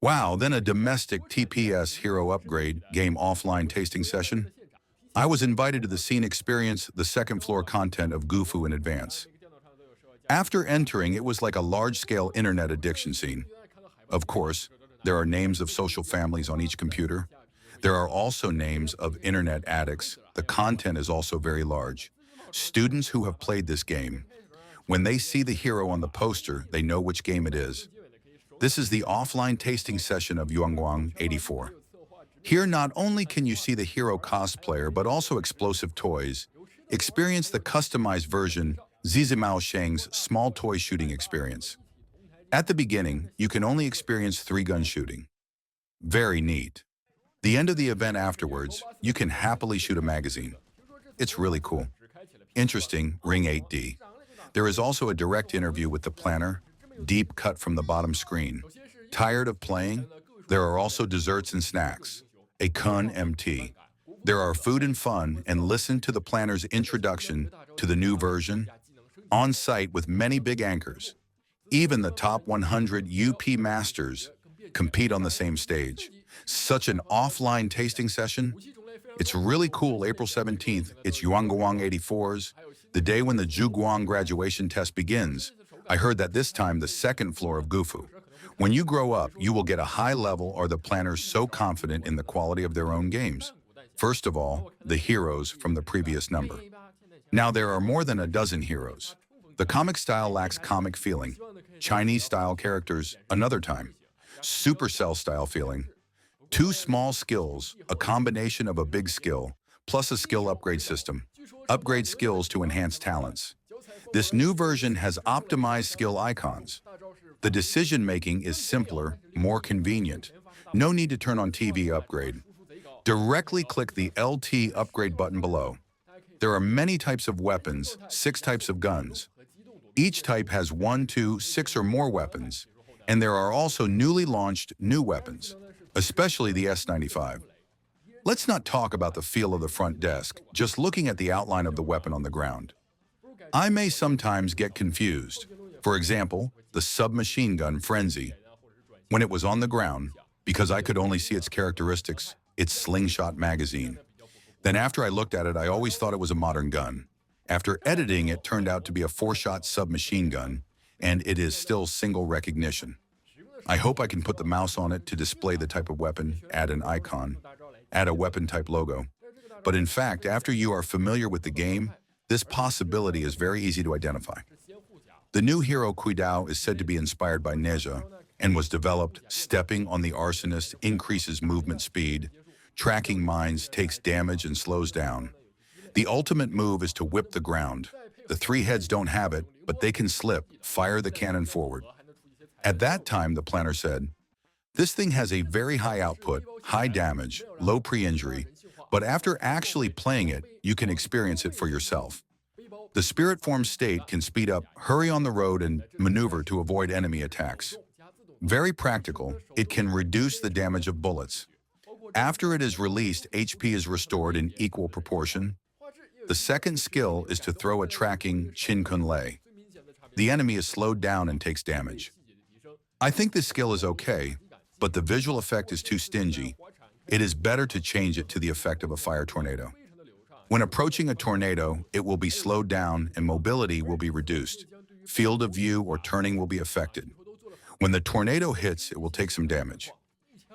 Wow, then a domestic TPS hero upgrade game offline tasting session. I was invited to the scene experience the second floor content of Gufu in advance. After entering, it was like a large-scale internet addiction scene. Of course, there are names of social families on each computer. There are also names of internet addicts. The content is also very large. Students who have played this game, when they see the hero on the poster, they know which game it is. This is the offline tasting session of Yuanguang 84. Here not only can you see the hero cosplayer, but also explosive toys. Experience the customized version Zizimao Sheng's small toy shooting experience. At the beginning, you can only experience 3-gun shooting. Very neat. The end of the event afterwards, you can happily shoot a magazine. It's really cool. Interesting, Ring 8D. There is also a direct interview with the planner, deep cut from the bottom screen. Tired of playing? There are also desserts and snacks. A Kun MT. There are food and fun, and listen to the planner's introduction to the new version. On site with many big anchors. Even the top 100 UP masters compete on the same stage. Such an offline tasting session. It's really cool. April 17th, it's Yuanguang 84's, the day when the Zhuguang graduation test begins. I heard that this time the second floor of Gufu. When you grow up, you will get a high level. Are the planners so confident in the quality of their own games? First of all, the heroes from the previous number. Now there are more than a dozen heroes. The comic style lacks comic feeling. Chinese style characters, another time. Supercell style feeling. 2 small skills, a combination of a big skill, plus a skill upgrade system. Upgrade skills to enhance talents. This new version has optimized skill icons. The decision-making is simpler, more convenient. No need to turn on TV upgrade. Directly click the LT upgrade button below. There are many types of weapons, 6 types of guns. Each type has 1, 2, 6 or more weapons. And there are also newly launched new weapons, especially the S95. Let's not talk about the feel of the front desk, just looking at the outline of the weapon on the ground. I may sometimes get confused. For example, the submachine gun Frenzy. When it was on the ground, because I could only see its characteristics, its slingshot magazine. Then after I looked at it, I always thought it was a modern gun. After editing, it turned out to be a 4-shot submachine gun, and it is still single recognition. I hope I can put the mouse on it to display the type of weapon, add an icon, add a weapon type logo. But in fact, after you are familiar with the game, this possibility is very easy to identify. The new hero Quido is said to be inspired by Neja and was developed. Stepping on the arsonist increases movement speed. Tracking mines takes damage and slows down. The ultimate move is to whip the ground. The 3 heads don't have it, but they can slip, fire the cannon forward. At that time, the planner said, this thing has a very high output, high damage, low pre-injury, but after actually playing it, you can experience it for yourself. The spirit form state can speed up, hurry on the road, and maneuver to avoid enemy attacks. Very practical, it can reduce the damage of bullets. After it is released, HP is restored in equal proportion. The second skill is to throw a tracking Chin Kun Lei. The enemy is slowed down and takes damage. I think this skill is okay, but the visual effect is too stingy. It is better to change it to the effect of a fire tornado. When approaching a tornado, it will be slowed down and mobility will be reduced. Field of view or turning will be affected. When the tornado hits, it will take some damage.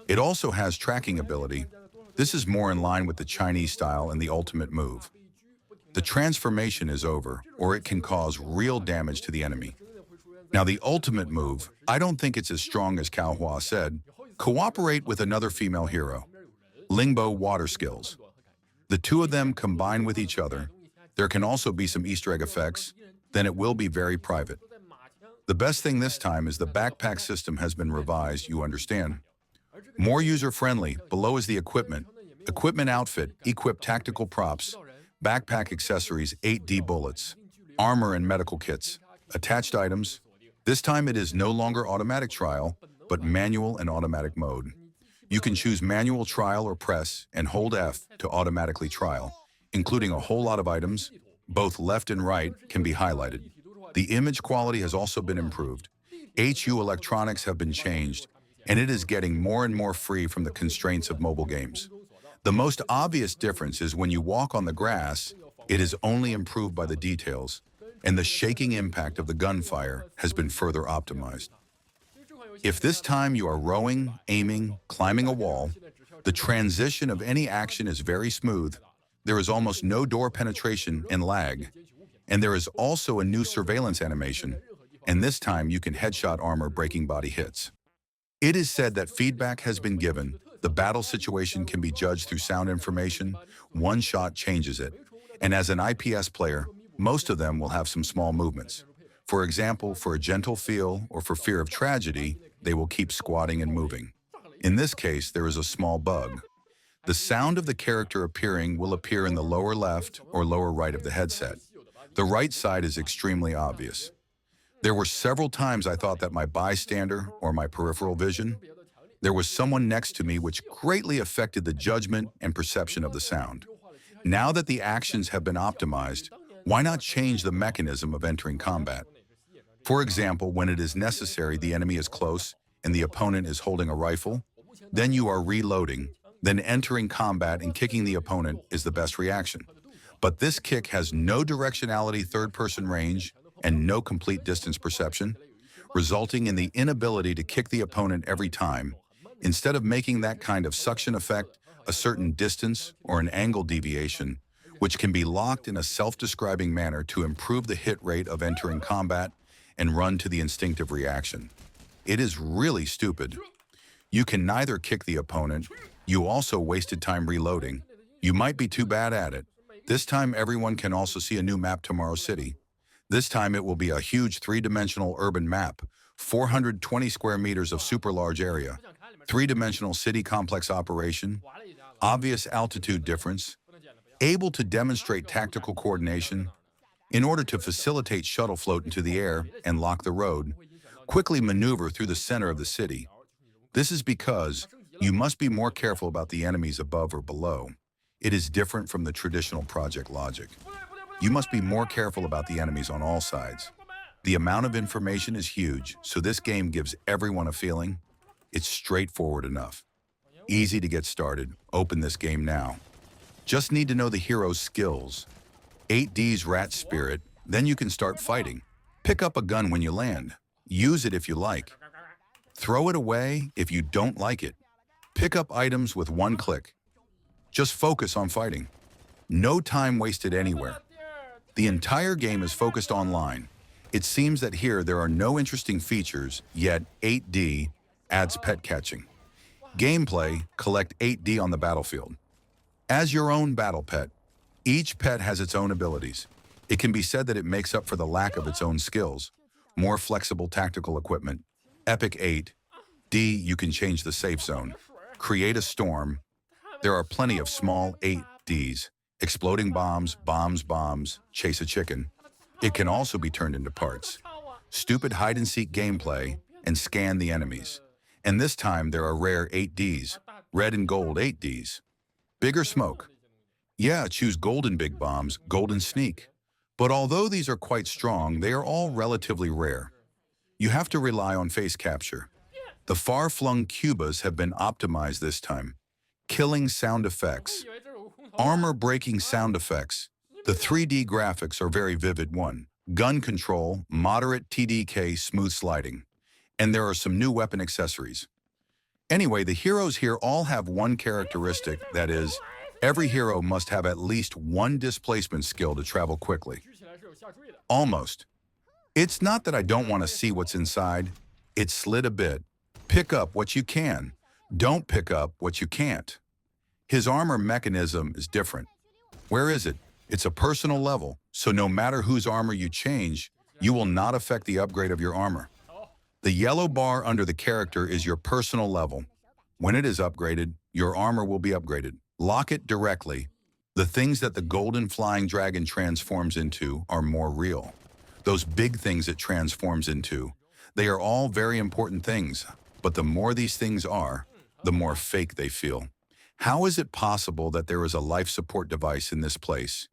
It also has tracking ability. This is more in line with the Chinese style and the ultimate move. The transformation is over, or it can cause real damage to the enemy. Now the ultimate move, I don't think it's as strong as Cao Hua said. Cooperate with another female hero. Lingbo water skills. The 2 of them combine with each other. There can also be some Easter egg effects. Then it will be very private. The best thing this time is the backpack system has been revised, you understand. More user-friendly. Below is the equipment. Equipment outfit, equip tactical props, backpack accessories, 8D bullets, armor and medical kits, attached items. This time it is no longer automatic trial, but manual and automatic mode. You can choose manual trial or press and hold F to automatically trial, including a whole lot of items. Both left and right can be highlighted. The image quality has also been improved. HU electronics have been changed. and it is getting more and more free from the constraints of mobile games. The most obvious difference is when you walk on the grass, it is only improved by the details, and the shaking impact of the gunfire has been further optimized. If this time you are rowing, aiming, climbing a wall, the transition of any action is very smooth, there is almost no door penetration and lag, and there is also a new surveillance animation, and this time you can headshot armor breaking body hits. It is said that feedback has been given, the battle situation can be judged through sound information, one shot changes it, and as an IPS player, most of them will have some small movements. For example, for a gentle feel or for fear of tragedy, they will keep squatting and moving. In this case, there is a small bug. The sound of the character appearing will appear in the lower left or lower right of the headset. The right side is extremely obvious. There were several times I thought that my bystander or my peripheral vision, there was someone next to me which greatly affected the judgment and perception of the sound. Now that the actions have been optimized, why not change the mechanism of entering combat? For example, when it is necessary the enemy is close and the opponent is holding a rifle, then you are reloading, then entering combat and kicking the opponent is the best reaction. But this kick has no directionality third-person range and no complete distance perception, resulting in the inability to kick the opponent every time. Instead of making that kind of suction effect, a certain distance or an angle deviation, which can be locked in a self-describing manner to improve the hit rate of entering combat and run to the instinctive reaction. It is really stupid. You can neither kick the opponent, you also wasted time reloading. You might be too bad at it. This time everyone can also see a new map Tomorrow City. This time it will be a huge three-dimensional urban map, 420 square meters of super large area, three-dimensional city complex operation, obvious altitude difference, able to demonstrate tactical coordination, in order to facilitate shuttle float into the air and lock the road, quickly maneuver through the center of the city. This is because you must be more careful about the enemies above or below. It is different from the traditional project logic. You must be more careful about the enemies on all sides. The amount of information is huge, so this game gives everyone a feeling. It's straightforward enough. Easy to get started. Open this game now. Just need to know the hero's skills. 8D's rat spirit, then you can start fighting. Pick up a gun when you land. Use it if you like. Throw it away if you don't like it. Pick up items with one click. Just focus on fighting. No time wasted anywhere. The entire game is focused online. It seems that here there are no interesting features, yet 8D adds pet catching. Gameplay, collect 8D on the battlefield. As your own battle pet, each pet has its own abilities. It can be said that it makes up for the lack of its own skills. More flexible tactical equipment. Epic 8. D, you can change the safe zone. Create a storm. There are plenty of small 8Ds. Exploding bombs, chase a chicken. It can also be turned into parts. Stupid hide-and-seek gameplay, and scan the enemies. And this time there are rare 8Ds, red and gold 8Ds. Bigger smoke. Yeah, choose golden big bombs, golden sneak. But although these are quite strong, they are all relatively rare. You have to rely on face capture. The far-flung Cubas have been optimized this time. Killing sound effects. Armor-breaking sound effects. The 3D graphics are very vivid. Gun control, moderate TDK, smooth sliding. And there are some new weapon accessories. Anyway, the heroes here all have one characteristic, that is, every hero must have at least one displacement skill to travel quickly. Almost. It's not that I don't want to see what's inside. It slid a bit. Pick up what you can. Don't pick up what you can't. His armor mechanism is different. Where is it? It's a personal level, so no matter whose armor you change, you will not affect the upgrade of your armor. The yellow bar under the character is your personal level. When it is upgraded, your armor will be upgraded. Lock it directly. The things that the golden flying dragon transforms into are more real. Those big things it transforms into, they are all very important things, but the more these things are, the more fake they feel. How is it possible that there is a life support device in this place?